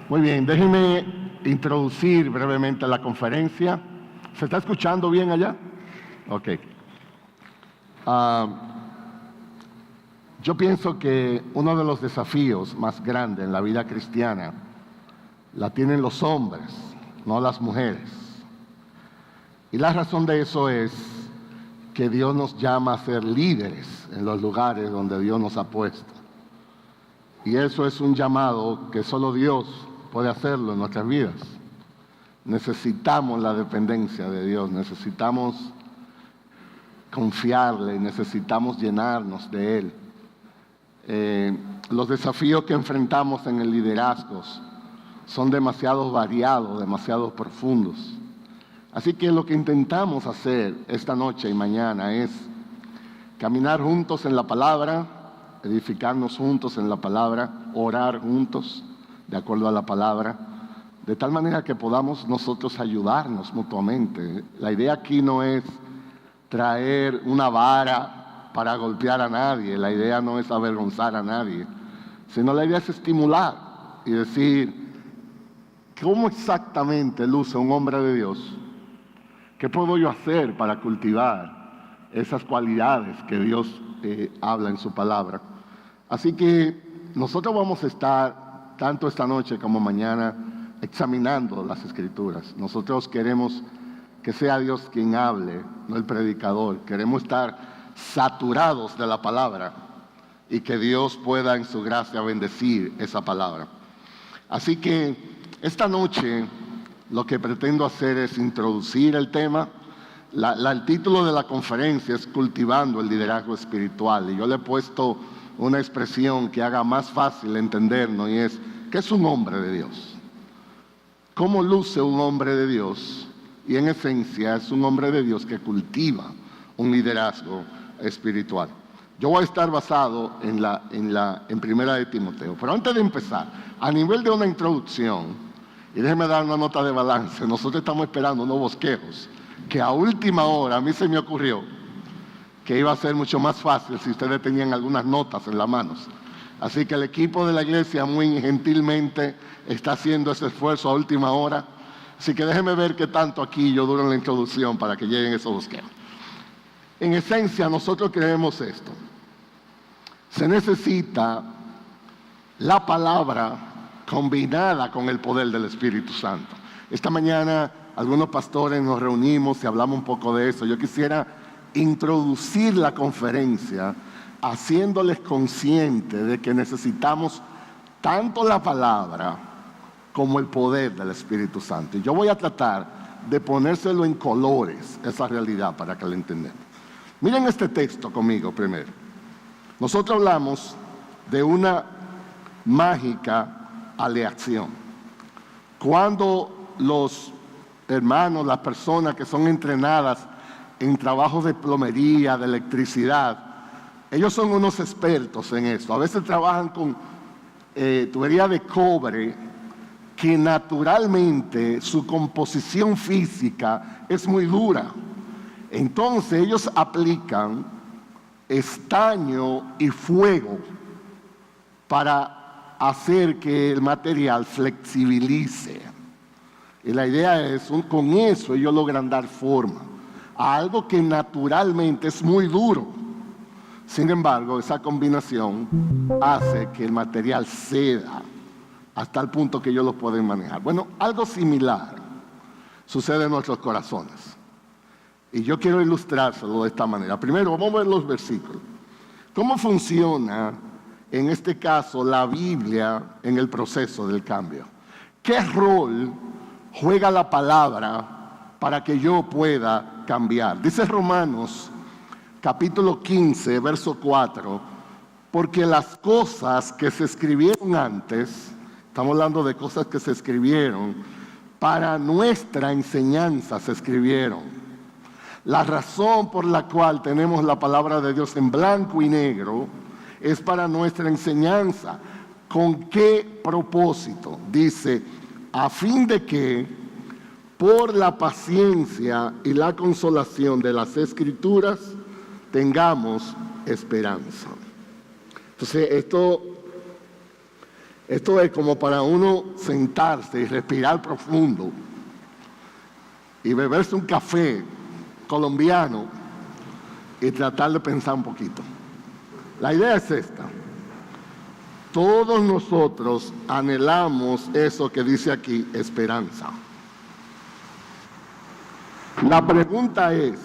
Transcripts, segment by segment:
Muy bien, déjenme introducir brevemente la conferencia. ¿Se está escuchando bien allá? Ok. Yo pienso que uno de los desafíos más grandes en la vida cristiana la tienen los hombres, no las mujeres. Y la razón de eso es que Dios nos llama a ser líderes en los lugares donde Dios nos ha puesto. Y eso es un llamado que solo Dios puede hacerlo en nuestras vidas. Necesitamos la dependencia de Dios, necesitamos confiarle, necesitamos llenarnos de Él. Los desafíos que enfrentamos en el liderazgo son demasiado variados, demasiado profundos. Así que lo que intentamos hacer esta noche y mañana es caminar juntos en la palabra, edificarnos juntos en la palabra, orar juntos de acuerdo a la palabra, de tal manera que podamos nosotros ayudarnos mutuamente. La idea aquí no es traer una vara para golpear a nadie, la idea no es avergonzar a nadie, sino la idea es estimular y decir, ¿cómo exactamente luce un hombre de Dios? ¿Qué puedo yo hacer para cultivar esas cualidades que Dios habla en su palabra? Así que nosotros vamos a estar, tanto esta noche como mañana, examinando las Escrituras. Nosotros queremos que sea Dios quien hable, no el predicador. Queremos estar saturados de la palabra y que Dios pueda en su gracia bendecir esa palabra. Así que esta noche lo que pretendo hacer es introducir el tema. El título de la conferencia es Cultivando el Liderazgo Espiritual, y yo le he puesto una expresión que haga más fácil entendernos, y es, ¿qué es un hombre de Dios? ¿Cómo luce un hombre de Dios? Y en esencia es un hombre de Dios que cultiva un liderazgo espiritual. Yo voy a estar basado en Primera de Timoteo. Pero antes de empezar, a nivel de una introducción, y déjeme dar una nota de balance, nosotros estamos esperando unos bosquejos, que a última hora a mí se me ocurrió que iba a ser mucho más fácil si ustedes tenían algunas notas en las manos. Así que el equipo de la iglesia muy gentilmente está haciendo ese esfuerzo a última hora. Así que déjenme ver qué tanto aquí yo duro en la introducción para que lleguen esos bosquejos. En esencia, nosotros creemos esto. Se necesita la palabra combinada con el poder del Espíritu Santo. Esta mañana algunos pastores nos reunimos y hablamos un poco de eso. Yo quisiera introducir la conferencia haciéndoles conscientes de que necesitamos tanto la palabra como el poder del Espíritu Santo. Y yo voy a tratar de ponérselo en colores, esa realidad, para que la entendamos. Miren este texto conmigo primero. Nosotros hablamos de una mágica aleación. Cuando los hermanos, las personas que son entrenadas en trabajos de plomería, de electricidad, ellos son unos expertos en eso. A veces trabajan con tubería de cobre, que naturalmente su composición física es muy dura. Entonces ellos aplican estaño y fuego para hacer que el material flexibilice. Y la idea es, con eso ellos logran dar forma a algo que naturalmente es muy duro. Sin embargo, esa combinación hace que el material ceda hasta el punto que ellos lo pueden manejar. Bueno, algo similar sucede en nuestros corazones. Y yo quiero ilustrárselo de esta manera. Primero, vamos a ver los versículos. ¿Cómo funciona, en este caso, la Biblia en el proceso del cambio? ¿Qué rol juega la palabra para que yo pueda cambiar? Dice Romanos, capítulo 15, verso 4, porque las cosas que se escribieron antes, estamos hablando de cosas que se escribieron, para nuestra enseñanza se escribieron. La razón por la cual tenemos la palabra de Dios en blanco y negro es para nuestra enseñanza. ¿Con qué propósito? Dice, a fin de que por la paciencia y la consolación de las Escrituras tengamos esperanza. Entonces, esto Esto es como para uno sentarse y respirar profundo y beberse un café colombiano y tratar de pensar un poquito. La idea es esta. Todos nosotros anhelamos eso que dice aquí, esperanza. La pregunta es,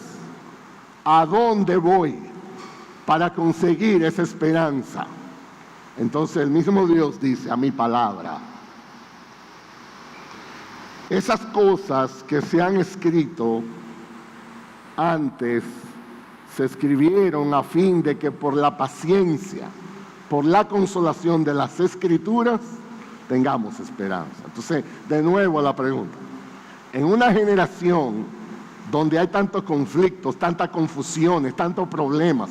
¿a dónde voy para conseguir esa esperanza? Entonces el mismo Dios dice, a mi palabra. Esas cosas que se han escrito antes se escribieron a fin de que por la paciencia, por la consolación de las Escrituras, tengamos esperanza. Entonces, de nuevo la pregunta. En una generación donde hay tantos conflictos, tantas confusiones, tantos problemas,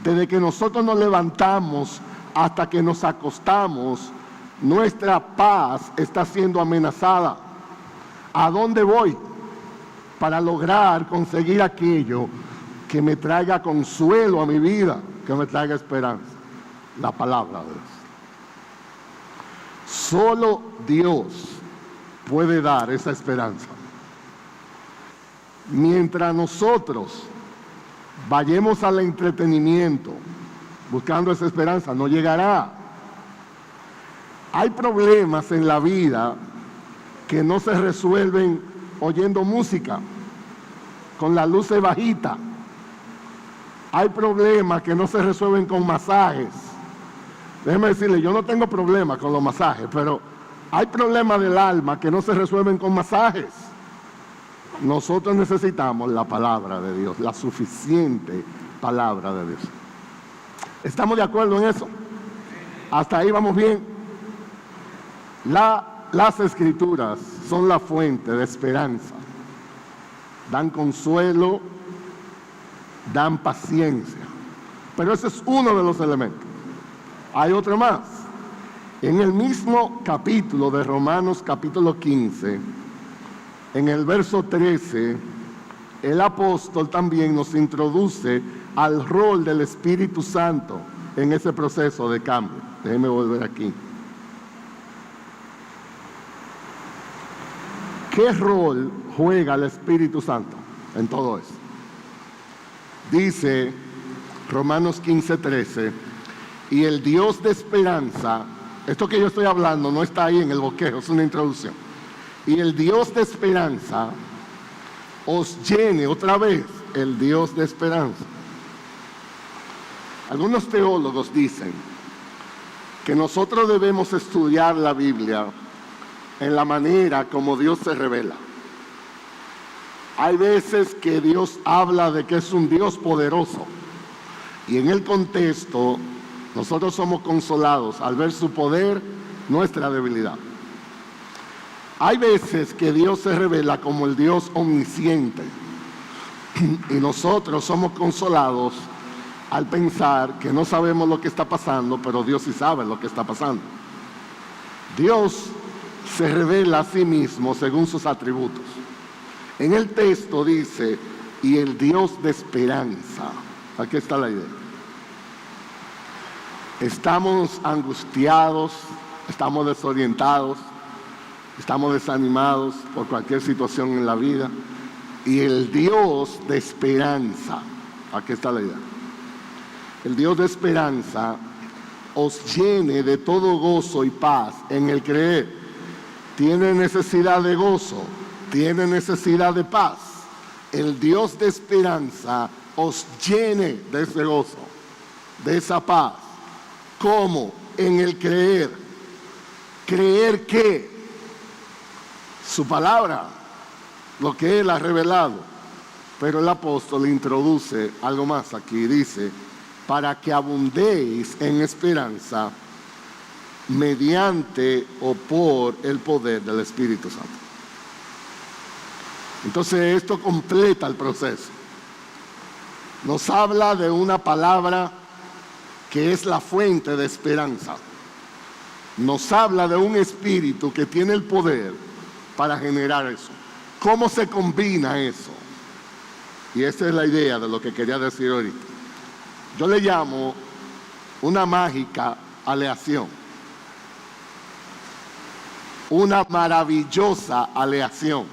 desde que nosotros nos levantamos hasta que nos acostamos, nuestra paz está siendo amenazada. ¿A dónde voy para lograr conseguir aquello que me traiga consuelo a mi vida, que me traiga esperanza? La palabra de Dios. Solo Dios puede dar esa esperanza. Mientras nosotros vayamos al entretenimiento buscando esa esperanza, no llegará. Hay problemas en la vida que no se resuelven oyendo música, con la luz bajita. Hay problemas que no se resuelven con masajes. Déjeme decirle, yo no tengo problemas con los masajes, pero hay problemas del alma que no se resuelven con masajes. Nosotros necesitamos la palabra de Dios, la suficiente palabra de Dios. ¿Estamos de acuerdo en eso? ¿Hasta ahí vamos bien? Las Escrituras son la fuente de esperanza. Dan consuelo, dan paciencia. Pero ese es uno de los elementos. Hay otro más. En el mismo capítulo de Romanos, capítulo 15, en el verso 13, el apóstol también nos introduce al rol del Espíritu Santo en ese proceso de cambio. Déjenme volver aquí. ¿Qué rol juega el Espíritu Santo en todo eso? Dice Romanos 15, 13, y el Dios de esperanza, esto que yo estoy hablando no está ahí en el bosquejo, es una introducción. Y el Dios de esperanza os llene otra vez, el Dios de esperanza. Algunos teólogos dicen que nosotros debemos estudiar la Biblia en la manera como Dios se revela. Hay veces que Dios habla de que es un Dios poderoso y en el contexto nosotros somos consolados al ver su poder, nuestra debilidad. Hay veces que Dios se revela como el Dios omnisciente y nosotros somos consolados al pensar que no sabemos lo que está pasando, pero Dios sí sabe lo que está pasando. Dios se revela a sí mismo según sus atributos. En el texto dice, y el Dios de esperanza. Aquí está la idea. Estamos angustiados, estamos desorientados, estamos desanimados por cualquier situación en la vida. Y el Dios de esperanza, aquí está la idea. El Dios de esperanza os llene de todo gozo y paz en el creer. Tiene necesidad de gozo, tiene necesidad de paz. El Dios de esperanza os llene de ese gozo, de esa paz. ¿Cómo? En el creer. ¿Creer qué? Su palabra, lo que Él ha revelado. Pero el apóstol introduce algo más aquí, dice, para que abundéis en esperanza mediante o por el poder del Espíritu Santo. Entonces esto completa el proceso. Nos habla de una palabra que es la fuente de esperanza. Nos habla de un espíritu que tiene el poder para generar eso. ¿Cómo se combina eso? Y esa es la idea de lo que quería decir ahorita. Yo le llamo una mágica aleación. una maravillosa aleación,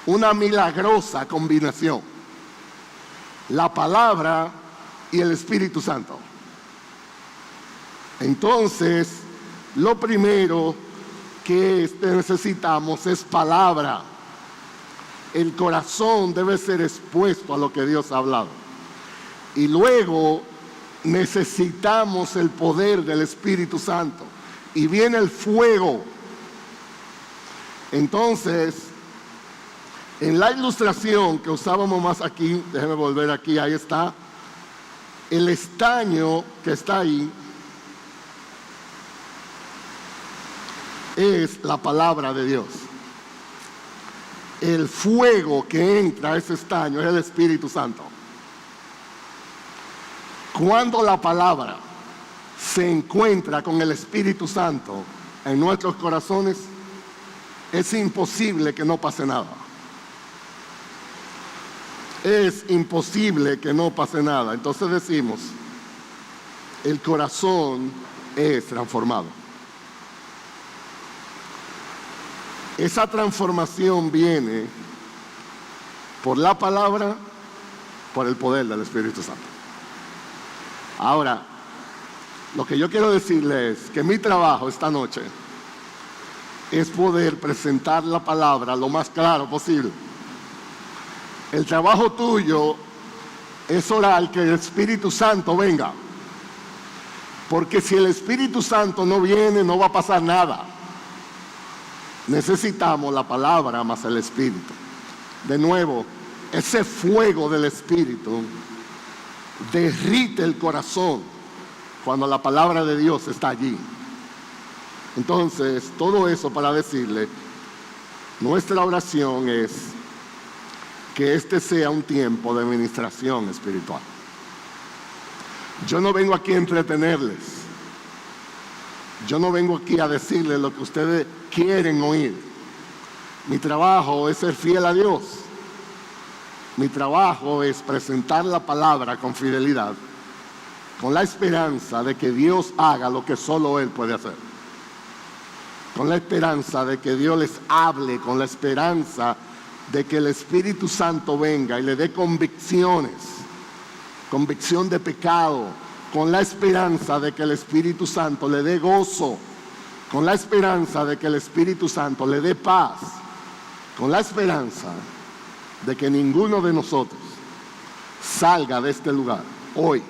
una milagrosa combinación: la palabra y el Espíritu Santo. Entonces, lo primero que necesitamos es palabra. El corazón debe ser expuesto a lo que Dios ha hablado. Y luego necesitamos el poder del Espíritu Santo. Y viene el fuego. Entonces, en la ilustración que usábamos más aquí, déjenme volver aquí, ahí está. El estaño que está ahí es la palabra de Dios. El fuego que entra a ese estaño es el Espíritu Santo. Cuando la palabra se encuentra con el Espíritu Santo en nuestros corazones, es imposible que no pase nada. Es imposible que no pase nada. Entonces decimos, el corazón es transformado. Esa transformación viene por la palabra, por el poder del Espíritu Santo. Ahora, lo que yo quiero decirles es que mi trabajo esta noche es poder presentar la palabra lo más claro posible. El trabajo tuyo es orar que el Espíritu Santo venga. Porque si el Espíritu Santo no viene, no va a pasar nada. Necesitamos la palabra más el Espíritu. De nuevo, ese fuego del Espíritu derrite el corazón cuando la palabra de Dios está allí. Entonces, todo eso para decirle, nuestra oración es que este sea un tiempo de ministración espiritual. Yo no vengo aquí a entretenerles. Yo no vengo aquí a decirles lo que ustedes quieren oír. Mi trabajo es ser fiel a Dios. Mi trabajo es presentar la palabra con fidelidad, con la esperanza de que Dios haga lo que solo Él puede hacer. Con la esperanza de que Dios les hable, con la esperanza de que el Espíritu Santo venga y le dé convicciones, convicción de pecado, con la esperanza de que el Espíritu Santo le dé gozo, con la esperanza de que el Espíritu Santo le dé paz, con la esperanza de que ninguno de nosotros salga de este lugar hoy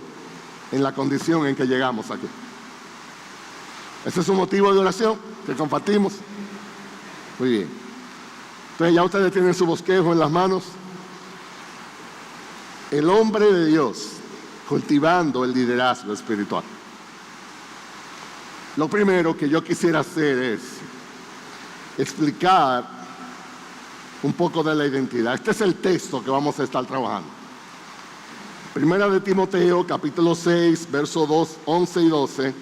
en la condición en que llegamos aquí. Ese es un motivo de oración que compartimos. Muy bien. Entonces ya ustedes tienen su bosquejo en las manos. El hombre de Dios cultivando el liderazgo espiritual. Lo primero que yo quisiera hacer es explicar un poco de la identidad. Este es el texto que vamos a estar trabajando. Primera de Timoteo, capítulo 6, versos 2, 11 y 12.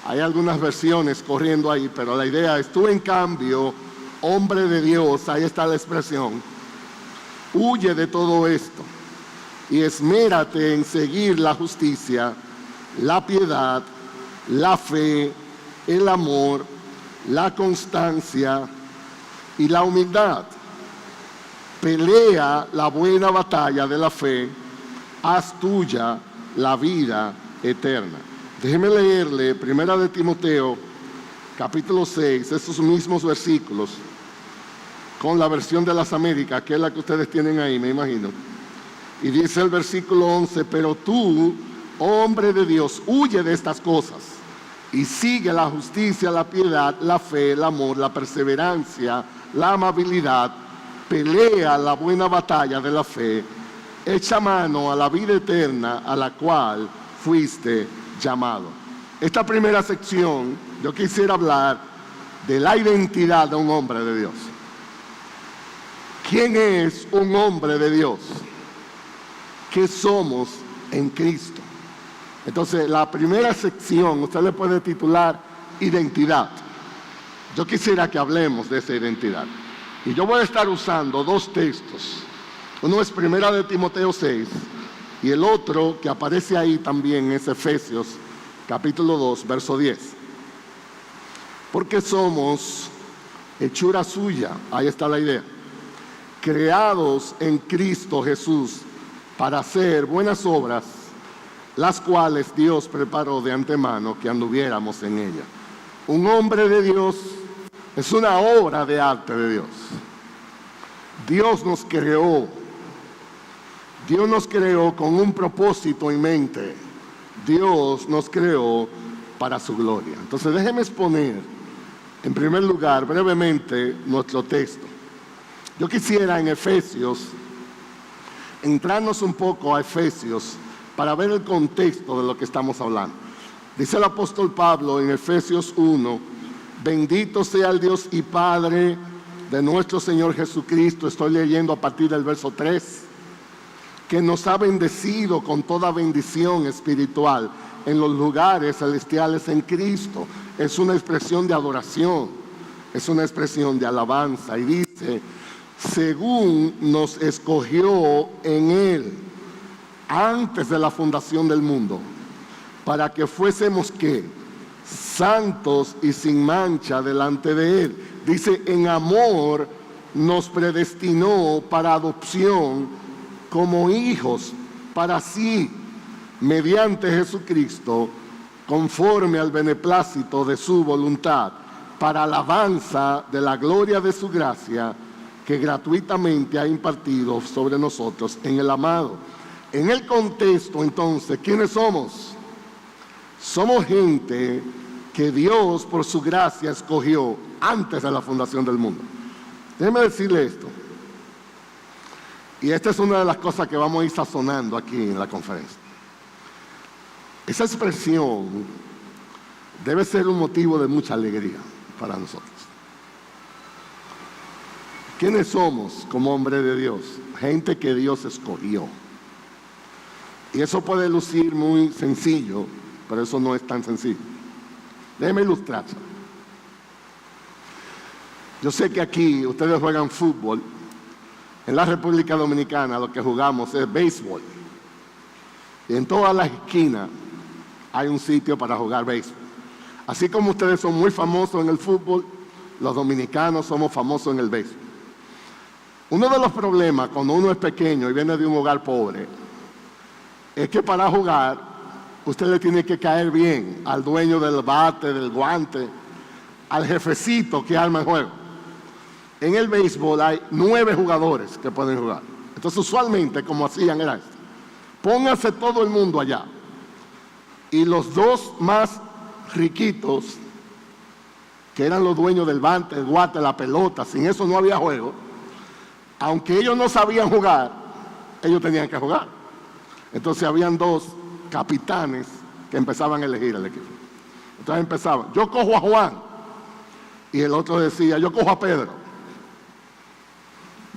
Hay algunas versiones corriendo ahí, pero la idea es: tú en cambio, hombre de Dios, ahí está la expresión, huye de todo esto y esmérate en seguir la justicia, la piedad, la fe, el amor, la constancia y la humildad. Pelea la buena batalla de la fe, haz tuya la vida eterna. Déjeme leerle Primera de Timoteo, capítulo 6, estos mismos versículos, con la versión de las Américas, que es la que ustedes tienen ahí, me imagino. Y dice el versículo 11, pero tú, hombre de Dios, huye de estas cosas y sigue la justicia, la piedad, la fe, el amor, la perseverancia, la amabilidad, pelea la buena batalla de la fe, echa mano a la vida eterna a la cual fuiste llamado. Esta primera sección, yo quisiera hablar de la identidad de un hombre de Dios. ¿Quién es un hombre de Dios? ¿Qué somos en Cristo? Entonces, la primera sección, usted le puede titular identidad. Yo quisiera que hablemos de esa identidad. Y yo voy a estar usando dos textos. Uno es Primera de Timoteo 6 y el otro que aparece ahí también es Efesios capítulo 2, verso 10. Porque somos hechura suya, ahí está la idea, creados en Cristo Jesús para hacer buenas obras, las cuales Dios preparó de antemano que anduviéramos en ella. Un hombre de Dios es una obra de arte de Dios. Dios nos creó con un propósito en mente. Dios nos creó para su gloria. Entonces déjeme exponer en primer lugar brevemente nuestro texto. Yo quisiera en Efesios entrarnos un poco a Efesios para ver el contexto de lo que estamos hablando. Dice el apóstol Pablo en Efesios 1: bendito sea el Dios y Padre de nuestro Señor Jesucristo. Estoy leyendo a partir del verso 3, que nos ha bendecido con toda bendición espiritual en los lugares celestiales en Cristo. Es una expresión de adoración, es una expresión de alabanza. Y dice, según nos escogió en Él antes de la fundación del mundo, para que fuésemos ¿qué? Santos y sin mancha delante de Él. Dice, en amor nos predestinó para adopción como hijos para sí, mediante Jesucristo, conforme al beneplácito de su voluntad, para alabanza de la gloria de su gracia, que gratuitamente ha impartido sobre nosotros en el amado. En el contexto, entonces, ¿quiénes somos? Somos gente que Dios, por su gracia, escogió antes de la fundación del mundo. Déjeme decirle esto. Y esta es una de las cosas que vamos a ir sazonando aquí en la conferencia. Esa expresión debe ser un motivo de mucha alegría para nosotros. ¿Quiénes somos como hombres de Dios? Gente que Dios escogió. Y eso puede lucir muy sencillo, pero eso no es tan sencillo. Déjeme ilustrarlo. Yo sé que aquí ustedes juegan fútbol. En la República Dominicana lo que jugamos es béisbol. Y en todas las esquinas hay un sitio para jugar béisbol. Así como ustedes son muy famosos en el fútbol, los dominicanos somos famosos en el béisbol. Uno de los problemas cuando uno es pequeño y viene de un hogar pobre es que para jugar usted le tiene que caer bien al dueño del bate, del guante, al jefecito que arma el juego. En el béisbol hay 9 jugadores que pueden jugar. Entonces usualmente como hacían era esto: pónganse todo el mundo allá y los 2 más riquitos, que eran los dueños del bate, el guante, la pelota, sin eso no había juego. Aunque ellos no sabían jugar, ellos tenían que jugar. Entonces habían 2 capitanes que empezaban a elegir el equipo. Entonces empezaban, yo cojo a Juan, y el otro decía, yo cojo a Pedro,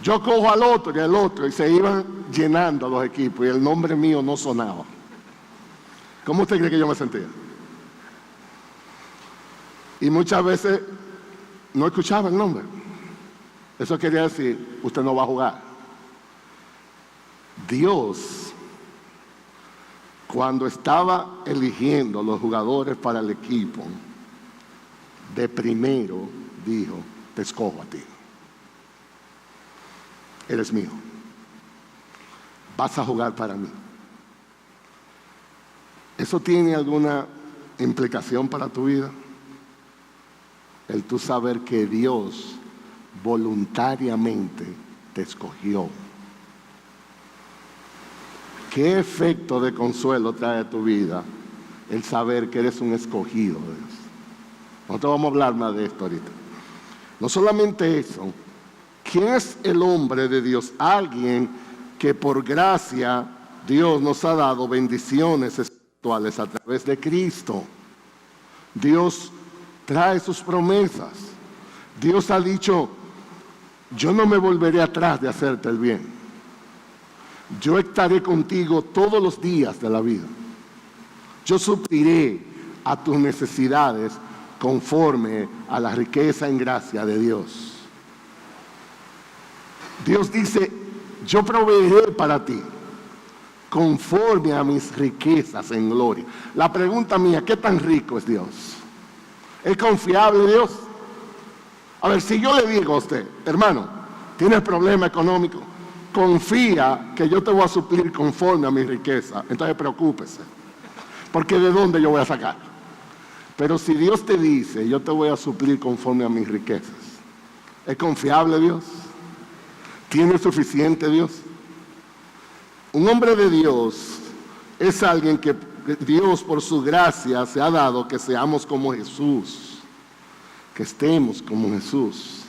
yo cojo al otro y al otro, y se iban llenando los equipos y el nombre mío no sonaba. ¿Cómo usted cree que yo me sentía? Y muchas veces no escuchaba el nombre. Eso quería decir, usted no va a jugar. Dios, cuando estaba eligiendo los jugadores para el equipo, de primero dijo, te escojo a ti. Eres mío. Vas a jugar para mí. ¿Eso tiene alguna implicación para tu vida? El tú saber que Dios voluntariamente te escogió. ¿Qué efecto de consuelo trae a tu vida el saber que eres un escogido de Dios? Nosotros vamos a hablar más de esto ahorita. No solamente eso, ¿quién es el hombre de Dios? Alguien que por gracia Dios nos ha dado bendiciones espirituales a través de Cristo. Dios trae sus promesas. Dios ha dicho, yo no me volveré atrás de hacerte el bien. Yo estaré contigo todos los días de la vida. Yo supliré a tus necesidades conforme a la riqueza en gracia de Dios. Dios dice, yo proveeré para ti conforme a mis riquezas en gloria. La pregunta mía, ¿qué tan rico es Dios? ¿Es confiable Dios? A ver, si yo le digo a usted, hermano, ¿tienes problema económico? Confía que yo te voy a suplir conforme a mi riqueza. Entonces preocúpese, porque ¿de dónde yo voy a sacar? Pero si Dios te dice, yo te voy a suplir conforme a mis riquezas, ¿es confiable Dios? ¿Tiene suficiente Dios? Un hombre de Dios es alguien que Dios por su gracia se ha dado que seamos como Jesús, que estemos como Jesús.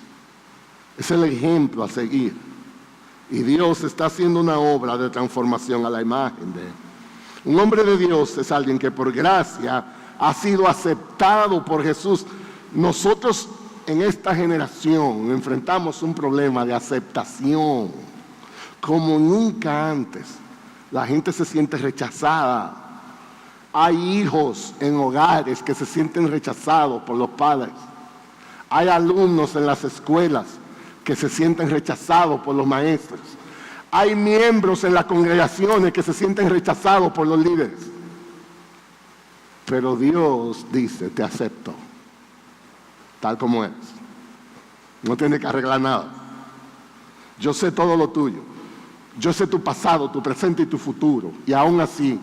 Es el ejemplo a seguir. Y Dios está haciendo una obra de transformación a la imagen de Él. Un hombre de Dios es alguien que por gracia ha sido aceptado por Jesús. Nosotros en esta generación enfrentamos un problema de aceptación como nunca antes. La gente se siente rechazada. Hay hijos en hogares que se sienten rechazados por los padres. Hay alumnos en las escuelas que se sienten rechazados por los maestros. Hay miembros en las congregaciones que se sienten rechazados por los líderes. Pero Dios dice, te acepto, tal como eres. No tienes que arreglar nada. Yo sé todo lo tuyo. Yo sé tu pasado, tu presente y tu futuro. Y aún así,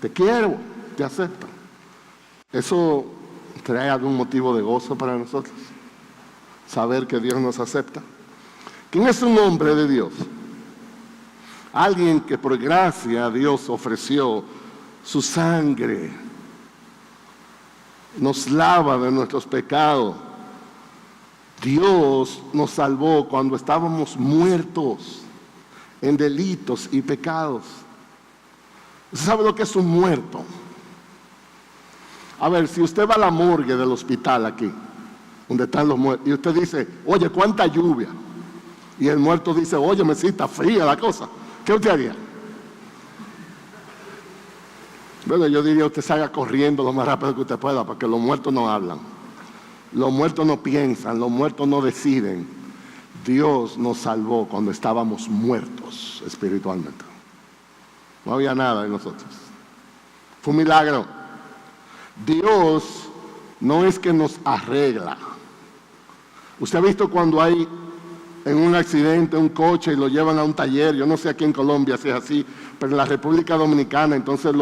te quiero, te acepto. ¿Eso trae algún motivo de gozo para nosotros? Saber que Dios nos acepta. ¿Quién es un hombre de Dios? Alguien que por gracia Dios ofreció su sangre. Nos lava de nuestros pecados. Dios nos salvó cuando estábamos muertos en delitos y pecados. ¿Usted sabe lo que es un muerto? A ver, si usted va a la morgue del hospital aquí, donde están los muertos, y usted dice, oye, ¿cuánta lluvia? Y el muerto dice, oye, me sí, está fría la cosa. ¿Qué usted haría? Bueno, yo diría, usted salga corriendo lo más rápido que usted pueda, porque los muertos no hablan. Los muertos no piensan, los muertos no deciden. Dios nos salvó cuando estábamos muertos espiritualmente. No había nada en nosotros. Fue un milagro. Dios no es que nos arregla. Usted ha visto cuando hay en un accidente un coche y lo llevan a un taller. Yo no sé aquí en Colombia si es así, pero en la República Dominicana entonces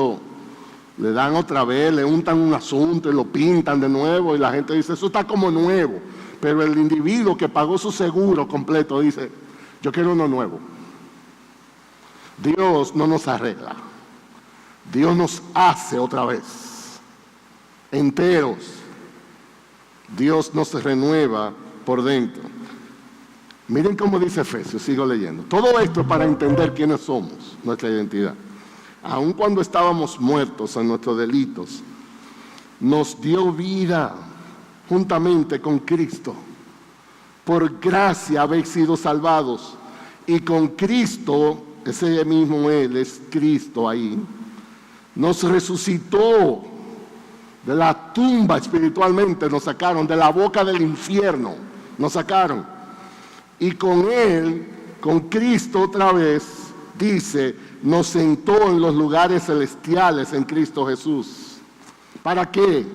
le dan otra vez, le untan un asunto y lo pintan de nuevo y la gente dice, eso está como nuevo. Pero el individuo que pagó su seguro completo dice, yo quiero uno nuevo. Dios no nos arregla. Dios nos hace otra vez, enteros. Dios nos renueva por dentro. Miren cómo dice Efesios, sigo leyendo. Todo esto para entender quiénes somos, nuestra identidad. Aun cuando estábamos muertos en nuestros delitos, nos dio vida juntamente con Cristo. Por gracia habéis sido salvados. Y con Cristo, ese mismo Él es Cristo ahí, nos resucitó de la tumba espiritualmente, nos sacaron de la boca del infierno, nos sacaron. Y con Él, con Cristo otra vez, dice, nos sentó en los lugares celestiales en Cristo Jesús. ¿Para qué?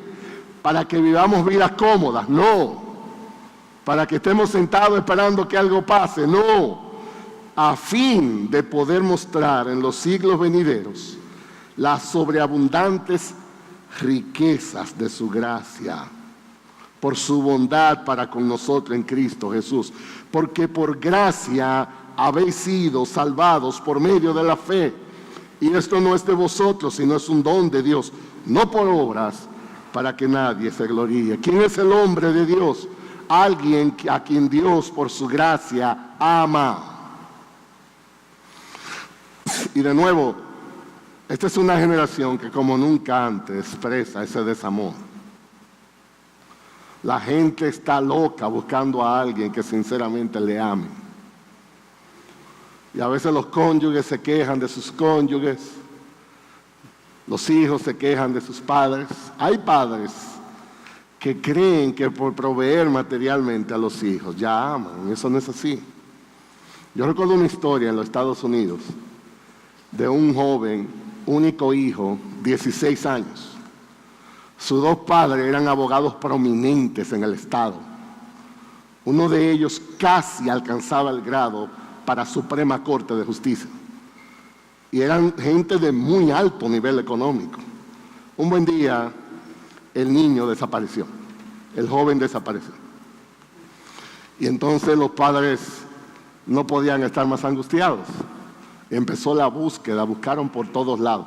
¿Para que vivamos vidas cómodas? No. ¿Para que estemos sentados esperando que algo pase? No. A fin de poder mostrar en los siglos venideros las sobreabundantes riquezas de su gracia, por su bondad para con nosotros en Cristo Jesús. Porque por gracia habéis sido salvados por medio de la fe. Y esto no es de vosotros, sino es un don de Dios, no por obras, para que nadie se gloríe. ¿Quién es el hombre de Dios? Alguien a quien Dios por su gracia ama. Y de nuevo, esta es una generación que como nunca antes expresa ese desamor. La gente está loca buscando a alguien que sinceramente le ame. Y a veces los cónyuges se quejan de sus cónyuges, los hijos se quejan de sus padres. Hay padres que creen que por proveer materialmente a los hijos ya aman. Eso no es así. Yo recuerdo una historia en los Estados Unidos de un joven, único hijo, 16 años. Sus dos padres eran abogados prominentes en el estado. Uno de ellos casi alcanzaba el grado para Suprema Corte de Justicia. Y eran gente de muy alto nivel económico. Un buen día, el niño desapareció. El joven desapareció. Y entonces los padres no podían estar más angustiados. Empezó la búsqueda, buscaron por todos lados.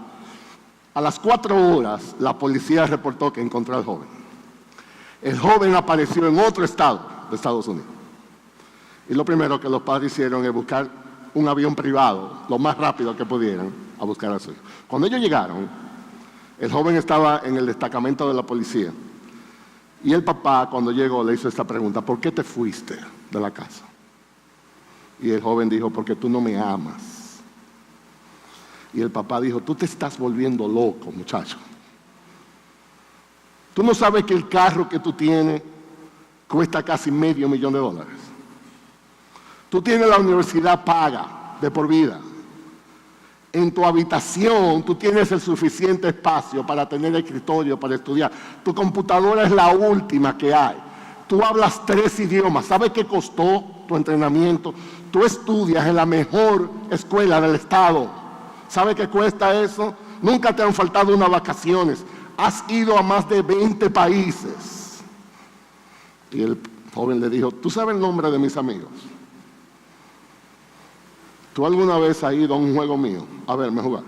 A las 4 horas, la policía reportó que encontró al joven. El joven apareció en otro estado de Estados Unidos. Y lo primero que los padres hicieron es buscar un avión privado, lo más rápido que pudieran, a buscar a su hijo. Cuando ellos llegaron, el joven estaba en el destacamento de la policía. Y el papá, cuando llegó, le hizo esta pregunta: ¿por qué te fuiste de la casa? Y el joven dijo: porque tú no me amas. Y el papá dijo: tú te estás volviendo loco, muchacho. Tú no sabes que el carro que tú tienes cuesta casi $500,000. Tú tienes la universidad paga de por vida. En tu habitación tú tienes el suficiente espacio para tener escritorio, para estudiar. Tu computadora es la última que hay. Tú hablas 3 idiomas. ¿Sabes qué costó tu entrenamiento? Tú estudias en la mejor escuela del estado. ¿Sabe qué cuesta eso? Nunca te han faltado unas vacaciones. Has ido a más de 20 países. Y el joven le dijo: ¿tú sabes el nombre de mis amigos? ¿Tú alguna vez has ido a un juego mío a verme jugar?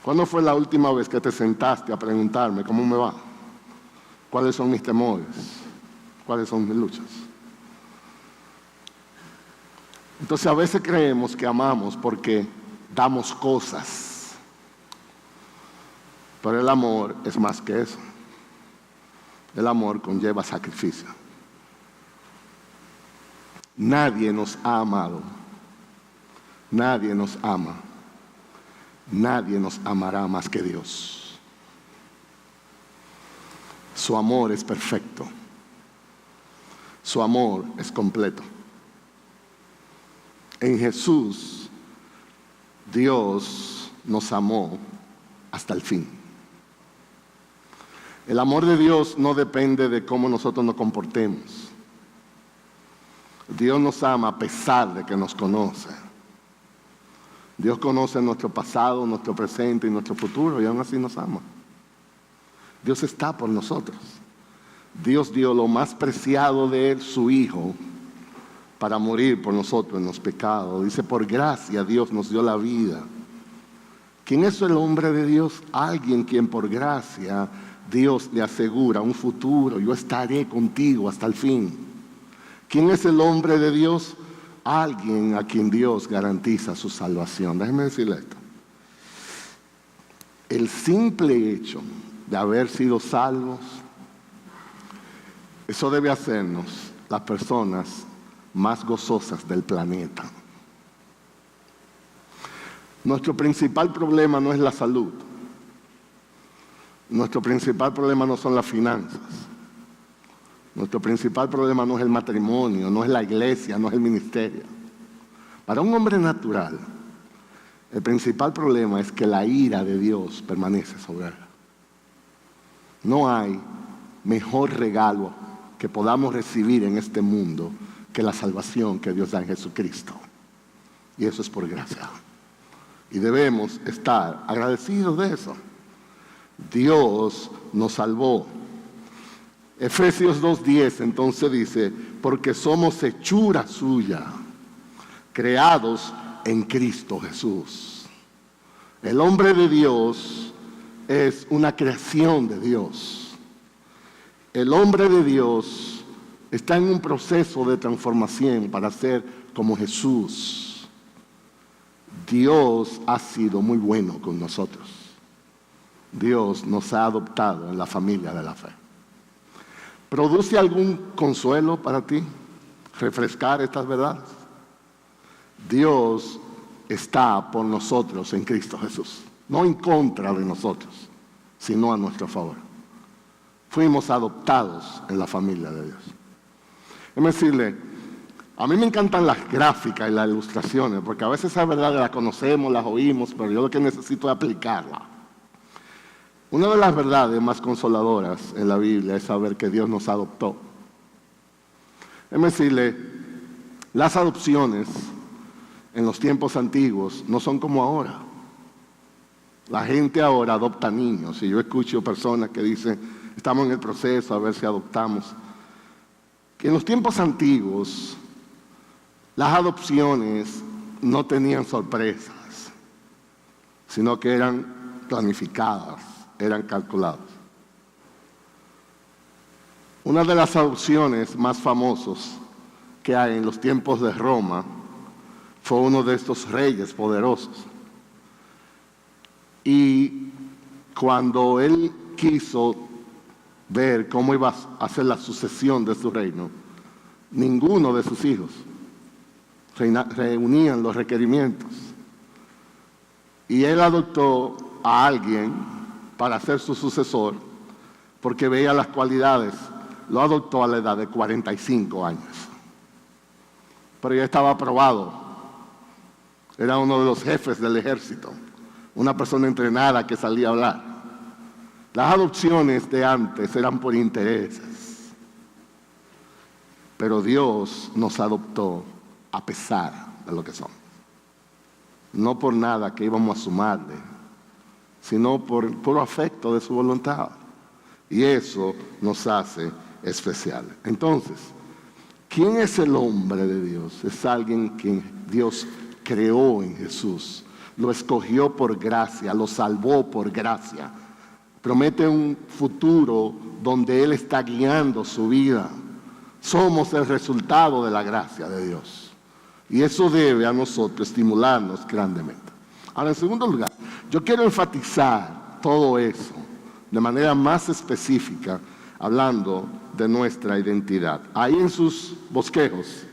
¿Cuándo fue la última vez que te sentaste a preguntarme cómo me va? ¿Cuáles son mis temores? ¿Cuáles son mis luchas? Entonces a veces creemos que amamos porque damos cosas. Pero el amor es más que eso. El amor conlleva sacrificio. Nadie nos ha amado. Nadie nos ama. Nadie nos amará más que Dios. Su amor es perfecto. Su amor es completo. En Jesús, Dios nos amó hasta el fin. El amor de Dios no depende de cómo nosotros nos comportemos. Dios nos ama a pesar de que nos conoce. Dios conoce nuestro pasado, nuestro presente y nuestro futuro, y aún así nos ama. Dios está por nosotros. Dios dio lo más preciado de Él, su Hijo, para morir por nosotros en los pecados. Dice: por gracia Dios nos dio la vida. ¿Quién es el hombre de Dios? Alguien quien por gracia Dios le asegura un futuro. Yo estaré contigo hasta el fin. ¿Quién es el hombre de Dios? Alguien a quien Dios garantiza su salvación. Déjenme decirle esto. El simple hecho de haber sido salvos, eso debe hacernos las personas más gozosas del planeta. Nuestro principal problema no es la salud. Nuestro principal problema no son las finanzas. Nuestro principal problema no es el matrimonio, no es la iglesia, no es el ministerio. Para un hombre natural, el principal problema es que la ira de Dios permanece sobre él. No hay mejor regalo que podamos recibir en este mundo que la salvación que Dios da en Jesucristo. Y eso es por gracia. Y debemos estar agradecidos de eso. Dios nos salvó. Efesios 2:10 entonces dice: porque somos hechura suya, creados en Cristo Jesús. El hombre de Dios es una creación de Dios. El hombre de Dios está en un proceso de transformación para ser como Jesús. Dios ha sido muy bueno con nosotros. Dios nos ha adoptado en la familia de la fe. ¿Produce algún consuelo para ti refrescar estas verdades? Dios está por nosotros en Cristo Jesús, no en contra de nosotros, sino a nuestro favor. Fuimos adoptados en la familia de Dios. Es decirle, a mí me encantan las gráficas y las ilustraciones, porque a veces es verdad que las conocemos, las oímos, pero yo lo que necesito es aplicarla. Una de las verdades más consoladoras en la Biblia es saber que Dios nos adoptó. Déjeme decirle, las adopciones en los tiempos antiguos no son como ahora. La gente ahora adopta niños, y yo escucho personas que dicen, estamos en el proceso a ver si adoptamos. Que en los tiempos antiguos, las adopciones no tenían sorpresas, sino que eran planificadas, eran calculadas. Una de las adopciones más famosas que hay en los tiempos de Roma fue uno de estos reyes poderosos. Y cuando él quiso ver cómo iba a ser la sucesión de su reino, ninguno de sus hijos reunían los requerimientos. Y él adoptó a alguien para ser su sucesor porque veía las cualidades. Lo adoptó a la edad de 45 años. Pero ya estaba aprobado. Era uno de los jefes del ejército. Una persona entrenada que salía a hablar. Las adopciones de antes eran por intereses. Pero Dios nos adoptó a pesar de lo que somos. No por nada que íbamos a sumarle, sino por puro afecto de su voluntad. Y eso nos hace especial. Entonces, ¿quién es el hombre de Dios? Es alguien que Dios creó en Jesús. Lo escogió por gracia, lo salvó por gracia. Promete un futuro donde Él está guiando su vida. Somos el resultado de la gracia de Dios. Y eso debe a nosotros estimularnos grandemente. Ahora, en segundo lugar, yo quiero enfatizar todo eso de manera más específica, hablando de nuestra identidad. Ahí en sus bosquejos,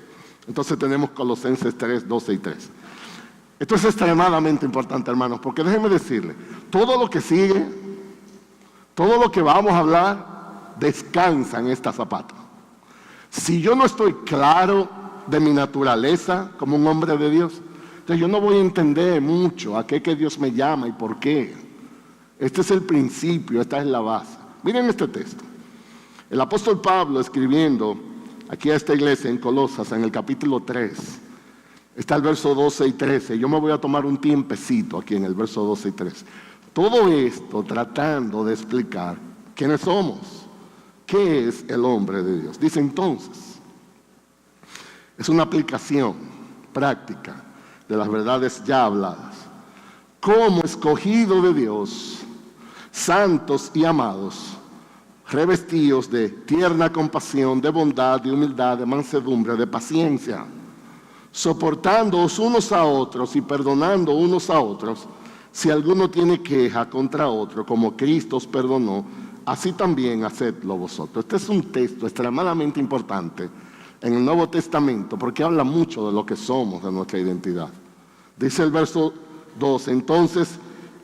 entonces tenemos Colosenses 3, 12 y 13. Esto es extremadamente importante, hermanos, porque déjenme decirle, todo lo que sigue, todo lo que vamos a hablar, descansa en esta zapata. Si yo no estoy claro de mi naturaleza como un hombre de Dios, entonces yo no voy a entender mucho a qué es que Dios me llama y por qué. Este es el principio, esta es la base. Miren este texto. El apóstol Pablo escribiendo aquí a esta iglesia en Colosas, en el capítulo 3, está el verso 12 y 13. Yo me voy a tomar un tiempecito aquí en el verso 12 y 13. Todo esto tratando de explicar quiénes somos, qué es el hombre de Dios. Dice entonces, es una aplicación práctica de las verdades ya habladas. Como escogido de Dios, santos y amados, revestidos de tierna compasión, de bondad, de humildad, de mansedumbre, de paciencia, soportándoos unos a otros y perdonando unos a otros, si alguno tiene queja contra otro, como Cristo os perdonó, así también hacedlo vosotros. Este es un texto extremadamente importante en el Nuevo Testamento, porque habla mucho de lo que somos, de nuestra identidad. Dice el verso 2, entonces,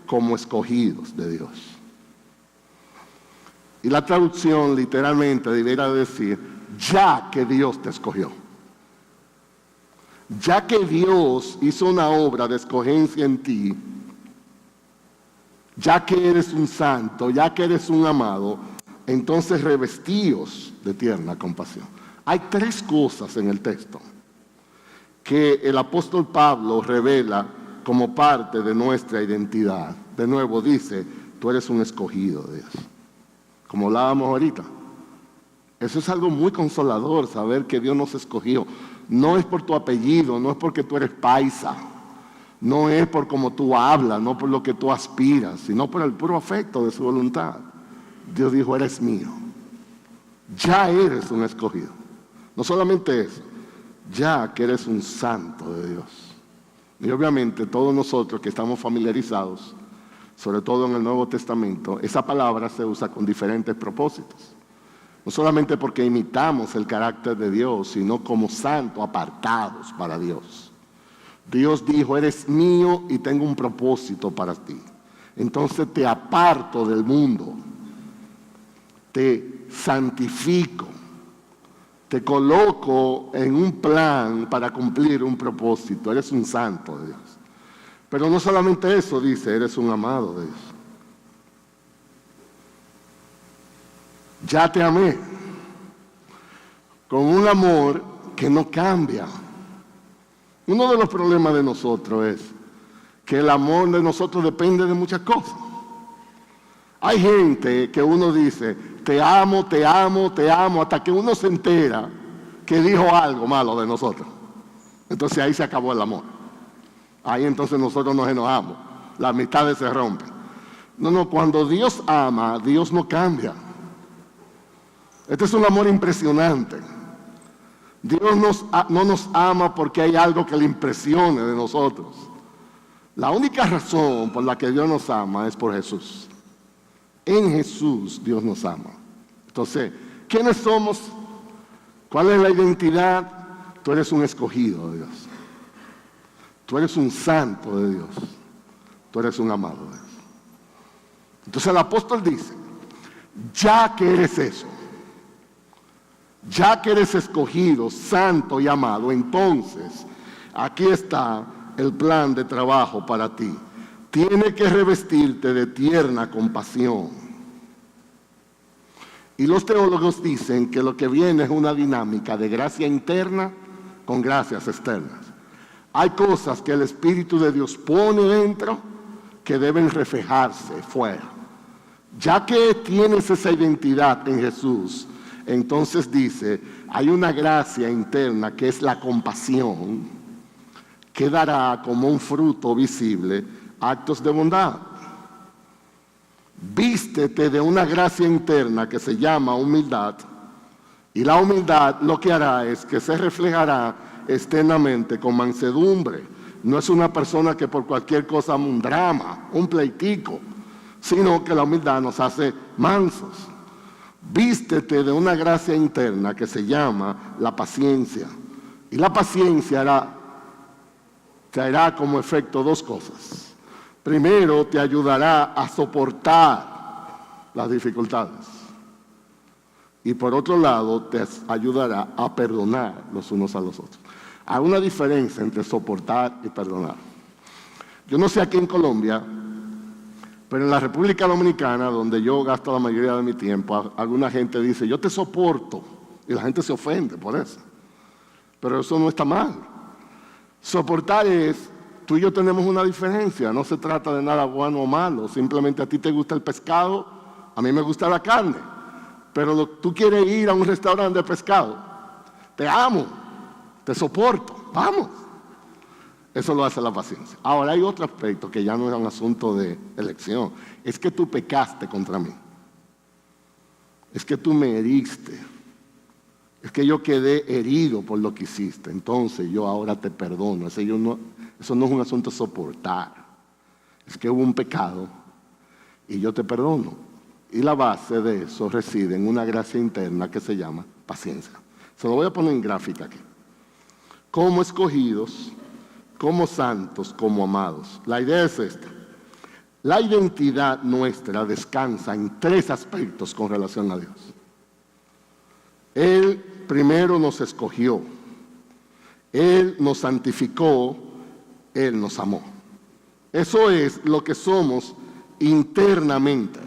como escogidos de Dios. Y la traducción literalmente debería decir, ya que Dios te escogió. Ya que Dios hizo una obra de escogencia en ti, ya que eres un santo, ya que eres un amado, entonces revestíos de tierna compasión. Hay tres cosas en el texto que el apóstol Pablo revela como parte de nuestra identidad. De nuevo dice, tú eres un escogido de Dios. Como hablábamos ahorita. Eso es algo muy consolador, saber que Dios nos escogió. No es por tu apellido, no es porque tú eres paisa, no es por cómo tú hablas, no por lo que tú aspiras, sino por el puro afecto de su voluntad. Dios dijo, eres mío. Ya eres un escogido. No solamente eso, ya que eres un santo de Dios. Y obviamente todos nosotros que estamos familiarizados, sobre todo en el Nuevo Testamento, esa palabra se usa con diferentes propósitos. No solamente porque imitamos el carácter de Dios, sino como santos apartados para Dios. Dios dijo, eres mío y tengo un propósito para ti. Entonces te aparto del mundo, te santifico, te coloco en un plan para cumplir un propósito. Eres un santo de Dios. Pero no solamente eso, dice, eres un amado de Dios. ya te amé, con un amor que no cambia. Uno de los problemas de nosotros es que el amor de nosotros depende de muchas cosas. Hay gente que uno dice, te amo, te amo, te amo, hasta que uno se entera que dijo algo malo de nosotros. Entonces ahí se acabó el amor. Ahí entonces nosotros nos enojamos, las amistades se rompen. No, cuando Dios ama, Dios no cambia. Este es un amor impresionante. Dios no nos ama porque hay algo que le impresione de nosotros. La única razón por la que Dios nos ama es por Jesús. En Jesús Dios nos ama. Entonces, ¿quiénes somos? ¿Cuál es la identidad? Tú eres un escogido de Dios. Tú eres un santo de Dios. Tú eres un amado de Dios. Entonces el apóstol dice, ya que eres eso, ya que eres escogido, santo y amado, entonces aquí está el plan de trabajo para ti. Tiene que revestirte de tierna compasión. Y los teólogos dicen que lo que viene es una dinámica de gracia interna con gracias externas. Hay cosas que el Espíritu de Dios pone dentro que deben reflejarse fuera. Ya que tienes esa identidad en Jesús, entonces dice, hay una gracia interna que es la compasión, que dará como un fruto visible actos de bondad. Vístete de una gracia interna que se llama humildad, y la humildad lo que hará es que se reflejará externamente con mansedumbre. No es una persona que por cualquier cosa un drama, un pleitico, sino que la humildad nos hace mansos. Vístete de una gracia interna que se llama la paciencia. Y la paciencia traerá como efecto dos cosas. Primero, te ayudará a soportar las dificultades. Y por otro lado, te ayudará a perdonar los unos a los otros. Hay una diferencia entre soportar y perdonar. Yo no sé aquí en Colombia, pero en la República Dominicana, donde yo gasto la mayoría de mi tiempo, alguna gente dice, yo te soporto, y la gente se ofende por eso. Pero eso no está mal. Soportar es, tú y yo tenemos una diferencia, no se trata de nada bueno o malo, simplemente a ti te gusta el pescado, a mí me gusta la carne, pero tú quieres ir a un restaurante de pescado, te amo, te soporto, vamos. Eso lo hace la paciencia. Ahora hay otro aspecto que ya no es un asunto de elección. Es que tú pecaste contra mí. Es que tú me heriste. Es que yo quedé herido por lo que hiciste. Entonces yo ahora te perdono. Eso no es un asunto de soportar. Es que hubo un pecado y yo te perdono. Y la base de eso reside en una gracia interna que se llama paciencia. Se lo voy a poner en gráfica aquí. Como escogidos, como santos, como amados. La idea es esta. La identidad nuestra descansa en tres aspectos con relación a Dios. Él primero nos escogió. Él nos santificó. Él nos amó. Eso es lo que somos internamente.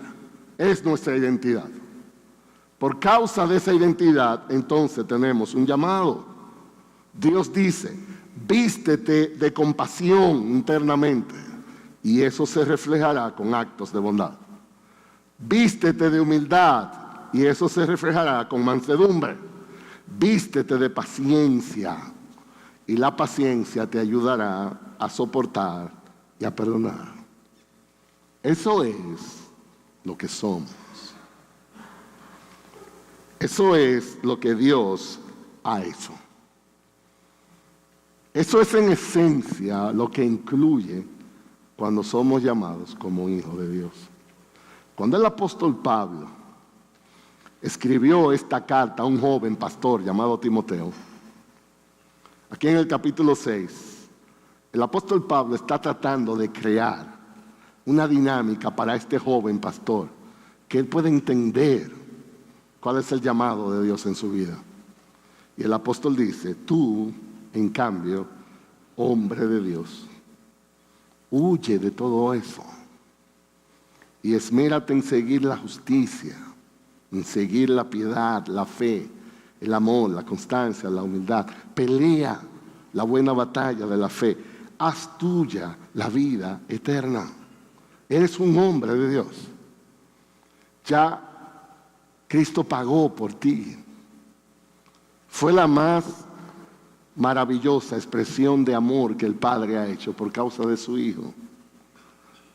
Es nuestra identidad. Por causa de esa identidad, entonces tenemos un llamado. Dios dice, vístete de compasión internamente y eso se reflejará con actos de bondad. Vístete de humildad y eso se reflejará con mansedumbre. Vístete de paciencia y la paciencia te ayudará a soportar y a perdonar. Eso es lo que somos. Eso es lo que Dios ha hecho. Eso es en esencia lo que incluye cuando somos llamados como hijos de Dios. Cuando el apóstol Pablo escribió esta carta a un joven pastor llamado Timoteo, aquí en el capítulo 6, el apóstol Pablo está tratando de crear una dinámica para este joven pastor, que él pueda entender cuál es el llamado de Dios en su vida. Y el apóstol dice, tú, en cambio, hombre de Dios, huye de todo eso y esmérate en seguir la justicia, en seguir la piedad, la fe, el amor, la constancia, la humildad. Pelea la buena batalla de la fe. Haz tuya la vida eterna. Eres un hombre de Dios. Ya Cristo pagó por ti. Fue la más maravillosa expresión de amor que el Padre ha hecho por causa de su Hijo.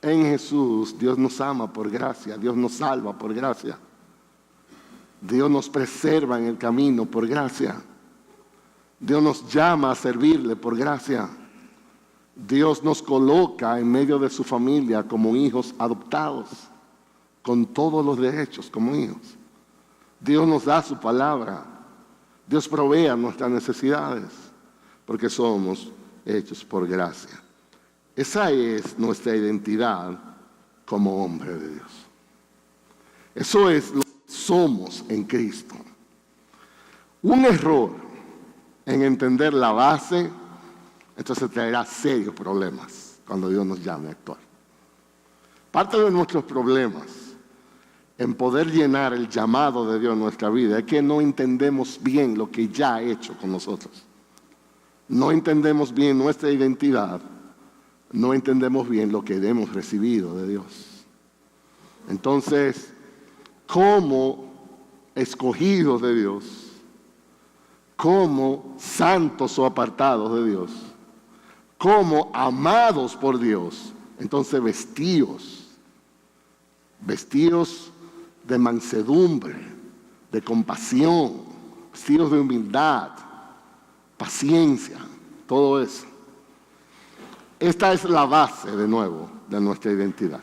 En Jesús, Dios nos ama por gracia, Dios nos salva por gracia. Dios nos preserva en el camino por gracia. Dios nos llama a servirle por gracia. Dios nos coloca en medio de su familia como hijos adoptados, con todos los derechos como hijos. Dios nos da su palabra. Dios provee a nuestras necesidades, porque somos hechos por gracia. Esa es nuestra identidad como hombre de Dios. Eso es lo que somos en Cristo. Un error en entender la base, entonces traerá serios problemas cuando Dios nos llame a actuar. Parte de nuestros problemas en poder llenar el llamado de Dios en nuestra vida es que no entendemos bien lo que ya ha hecho con nosotros. No entendemos bien nuestra identidad, no entendemos bien lo que hemos recibido de Dios. Entonces, como escogidos de Dios, como santos o apartados de Dios, como amados por Dios, entonces vestidos de mansedumbre, de compasión, vestidos de humildad, paciencia, todo eso. Esta es la base, de nuevo, de nuestra identidad.